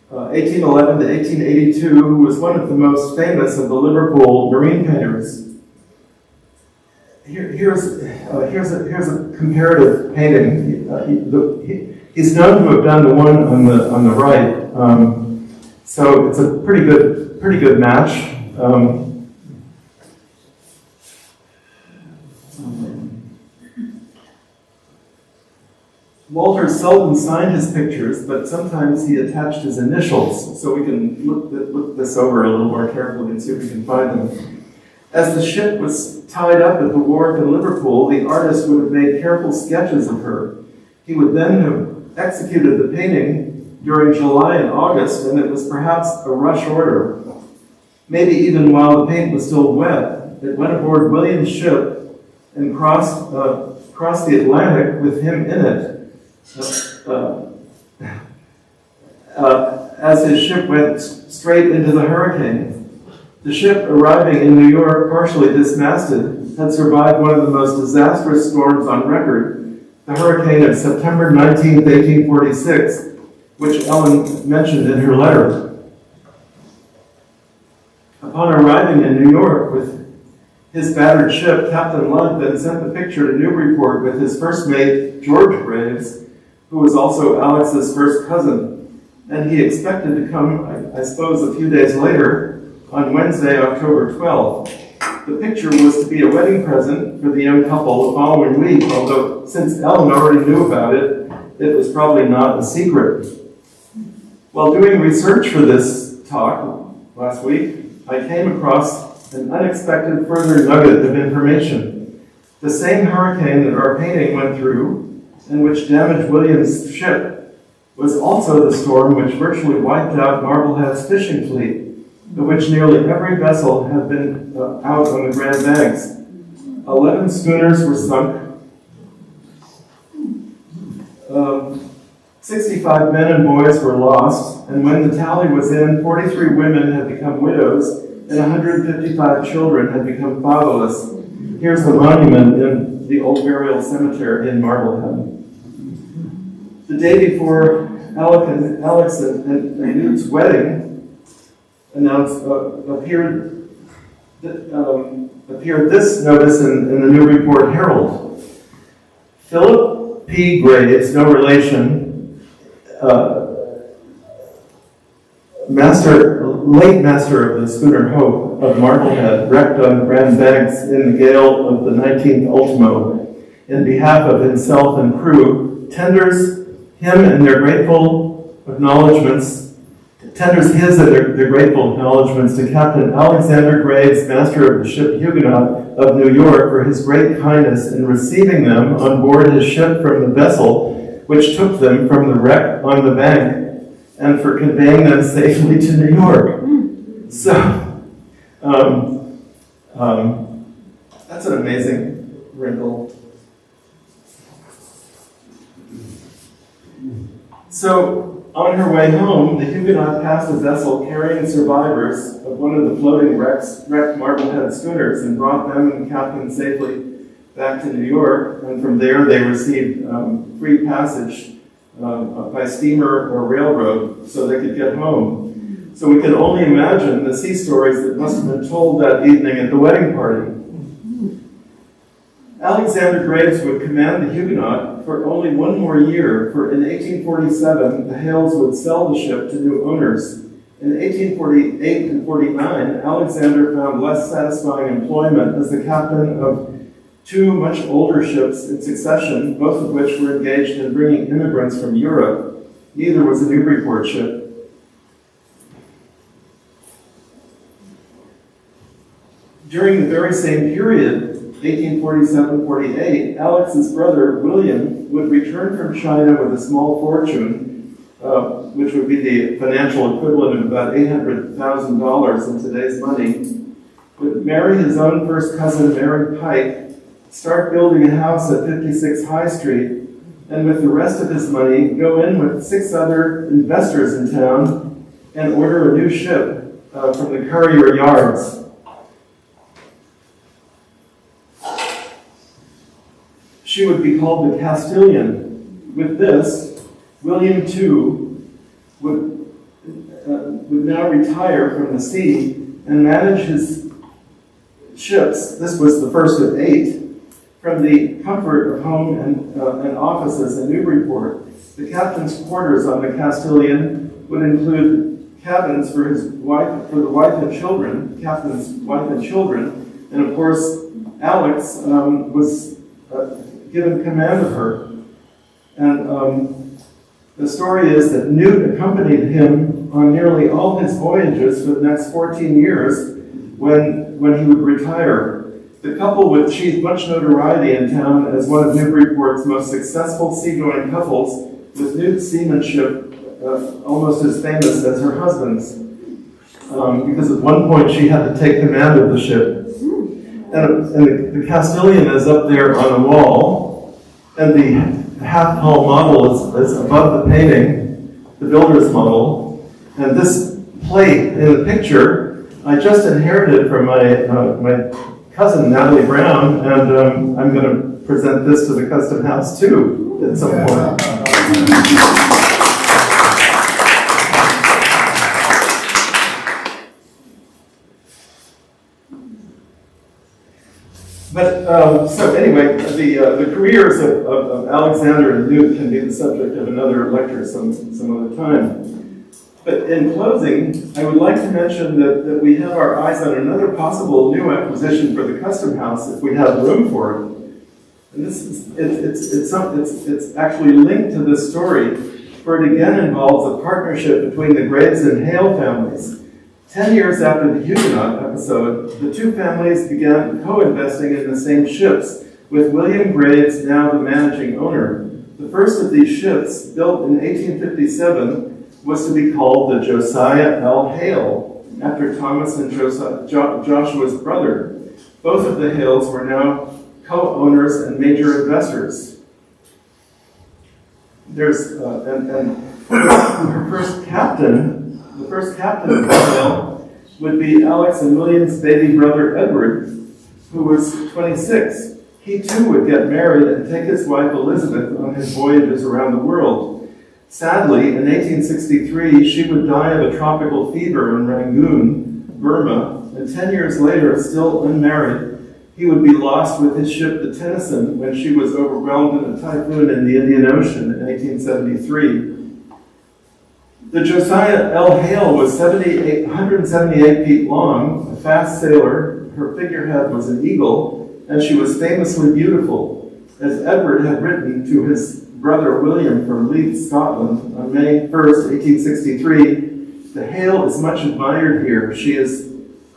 1811 to 1882, who was one of the most famous of the Liverpool marine painters. Here's a comparative painting. He's known to have done the one on the right, so it's a pretty good match. Walter seldom signed his pictures, but sometimes he attached his initials, so we can look this over a little more carefully and see if we can find them. As the ship was tied up at the wharf in Liverpool, the artist would have made careful sketches of her. He would then have executed the painting during July and August, and it was perhaps a rush order. Maybe even while the paint was still wet, it went aboard William's ship and crossed the Atlantic with him in it. As his ship went straight into the hurricane. The ship arriving in New York, partially dismasted, had survived one of the most disastrous storms on record, the hurricane of September 19, 1846, which Ellen mentioned in her letter. Upon arriving in New York with his battered ship, Captain Lunt then sent the picture to Newburyport with his first mate, George Graves, who was also Alex's first cousin, and he expected to come, I suppose, a few days later, on Wednesday, October 12th. The picture was to be a wedding present for the young couple the following week, although since Ellen already knew about it, it was probably not a secret. While doing research for this talk last week, I came across an unexpected further nugget of information. The same hurricane that our painting went through, and which damaged William's ship, was also the storm which virtually wiped out Marblehead's fishing fleet, of which nearly every vessel had been out on the Grand Banks. 11 schooners were sunk. 65 men and boys were lost, and when the tally was in, 43 women had become widows, and 155 children had become fatherless. Here's the monument in the Old Burial Cemetery in Marblehead. The day before Alex and Newt's wedding, appeared this notice in the Newburyport Herald. Philip P. Graves, no relation, late master of the schooner Hope of Marblehead, wrecked on the Grand Banks in the gale of the 19th ultimo, in behalf of himself and crew, tenders his and their grateful acknowledgments to Captain Alexander Graves, master of the Ship Huguenot of New York, for his great kindness in receiving them on board his ship from the vessel which took them from the wreck on the bank, and for conveying them safely to New York. So, that's an amazing wrinkle. So, on her way home, the Huguenot passed a vessel carrying survivors of one of the floating wrecked Marblehead schooners and brought them and the captain safely back to New York, and from there they received free passage by steamer or railroad so they could get home. So we can only imagine the sea stories that must have been told that evening at the wedding party. Alexander Graves would command the Huguenot for only one more year, for in 1847 the Hales would sell the ship to new owners. In 1848 and 49, Alexander found less satisfying employment as the captain of two much older ships in succession, both of which were engaged in bringing immigrants from Europe. Neither was a Newburyport ship. During the very same period, 1847-48, Alex's brother, William, would return from China with a small fortune, which would be the financial equivalent of about $800,000 in today's money, would marry his own first cousin, Mary Pike, start building a house at 56 High Street, and with the rest of his money, go in with 6 other investors in town and order a new ship from the Currier Yards. she would be called the Castilian. With this, William II would now retire from the sea and manage his ships. This was the first of 8, from the comfort of home and offices in Newburyport. The captain's quarters on the Castilian would include cabins for the wife and children, captain's wife and children, and of course, Alex was given command of her. And the story is that Newt accompanied him on nearly all his voyages for the next 14 years when he would retire. The couple would achieve much notoriety in town as one of Newburyport's most successful seagoing couples, with Newt's seamanship almost as famous as her husband's. Because at one point she had to take command of the ship. And the Castilian is up there on the wall, and the half-hull model is above the painting, the builder's model. And this plate in the picture, I just inherited from my cousin, Natalie Brown, and I'm going to present this to the Custom House too at some point. But so anyway, the careers of Alexander and Newt can be the subject of another lecture some other time. But in closing, I would like to mention that we have our eyes on another possible new acquisition for the Custom House if we have room for it. And this is it's actually linked to this story, for it again involves a partnership between the Graves and Hale families. 10 years after the Huguenot episode, the two families began co-investing in the same ships, with William Graves now the managing owner. The first of these ships, built in 1857, was to be called the Josiah L. Hale, after Thomas and Joshua's brother. Both of the Hales were now co-owners and major investors. There's her first captain, the first captain of the Hale, would be Alex and William's baby brother Edward, who was 26. He too would get married and take his wife Elizabeth on his voyages around the world. Sadly, in 1863, she would die of a tropical fever in Rangoon, Burma, and 10 years later, still unmarried, he would be lost with his ship, the Tennyson, when she was overwhelmed in a typhoon in the Indian Ocean in 1873. The Josiah L. Hale was 178 feet long, a fast sailor. Her figurehead was an eagle, and she was famously beautiful, as Edward had written to his brother William from Leith, Scotland, on May 1st, 1863, "The Hale is much admired here. She is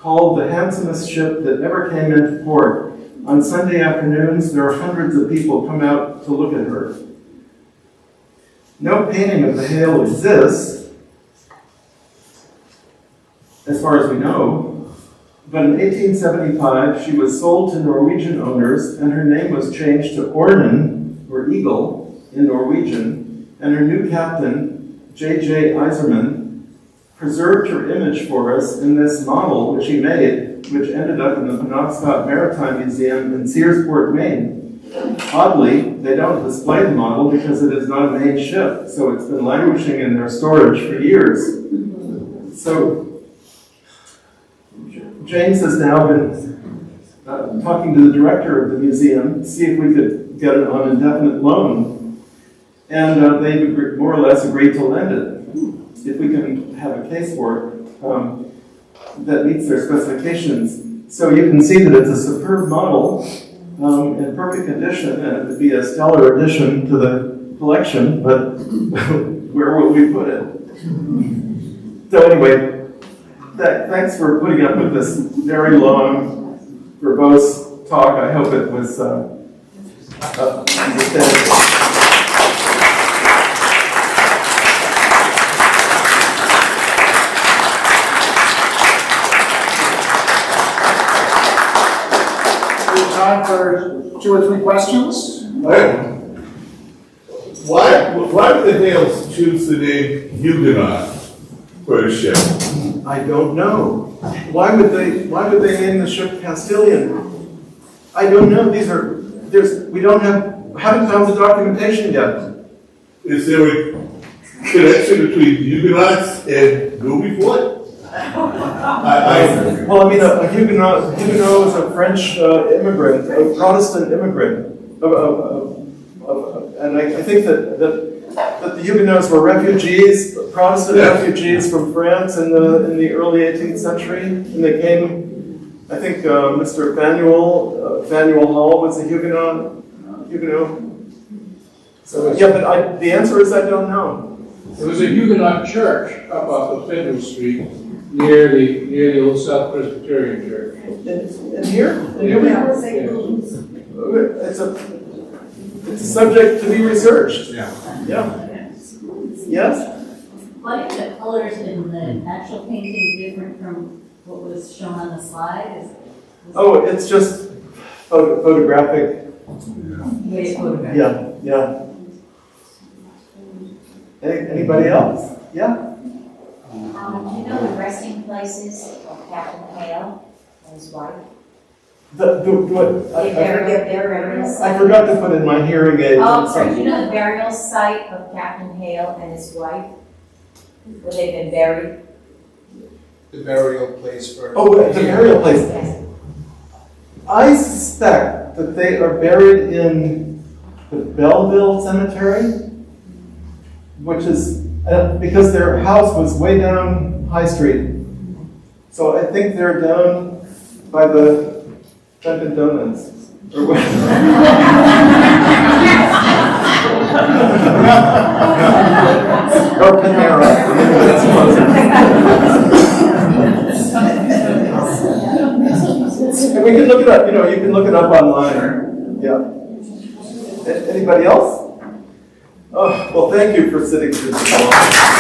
called the handsomest ship that ever came into port. On Sunday afternoons, there are hundreds of people come out to look at her." No painting of the Hale exists, as far as we know, but in 1875, she was sold to Norwegian owners, and her name was changed to Ornen, or Eagle, in Norwegian, and her new captain, J.J. Iserman, preserved her image for us in this model which he made, which ended up in the Penobscot Maritime Museum in Searsport, Maine. Oddly, they don't display the model because it is not a Maine ship, so it's been languishing in their storage for years. So James has now been talking to the director of the museum to see if we could get it on indefinite loan. And they more or less agreed to lend it, if we can have a case for it that meets their specifications. So you can see that it's a superb model in perfect condition, and it would be a stellar addition to the collection, but where will we put it? So anyway, thanks for putting up with this very long, verbose talk. I hope it was understandable. Time for 2 or 3 questions. Why would the Hales choose the name Huguenot for a ship? I don't know. Why would they name the ship Castilian? I don't know. We don't have haven't found the documentation yet. Is there a connection between Huguenots and Newburyport? Well, I mean, a Huguenot was a French immigrant, a Protestant immigrant. And I think that the Huguenots were refugees, Protestant refugees from France in the early 18th century. And they came, I think Mr. Faneuil Hall was a Huguenot. So, yeah, but the answer is I don't know. There was a Huguenot church up off of Kendall Street near the old South Presbyterian Church. In here? In Newburyport? It's a subject to be researched. Yeah. Yes? Why are the colors in the actual painting different from what was shown on the slide? Oh, it's just photographic. Way photographed. Yeah. Anybody else? Yeah? Do you know the resting places of Captain Hale and his wife? What? Their burial I site. forgot to put in my hearing aid. Oh, sorry, do you know the burial site of Captain Hale and his wife? Where they've been buried? The burial place for. Oh, the burial place. Yes. I suspect that they are buried in the Belleville Cemetery, which is because their house was way down High Street. So I think they're down by the Dunkin' Donuts. Or what? Or Panera. That's closer. And we can look it up, you can look it up online. Yeah. Anybody else? Oh, well, thank you for sitting through this long.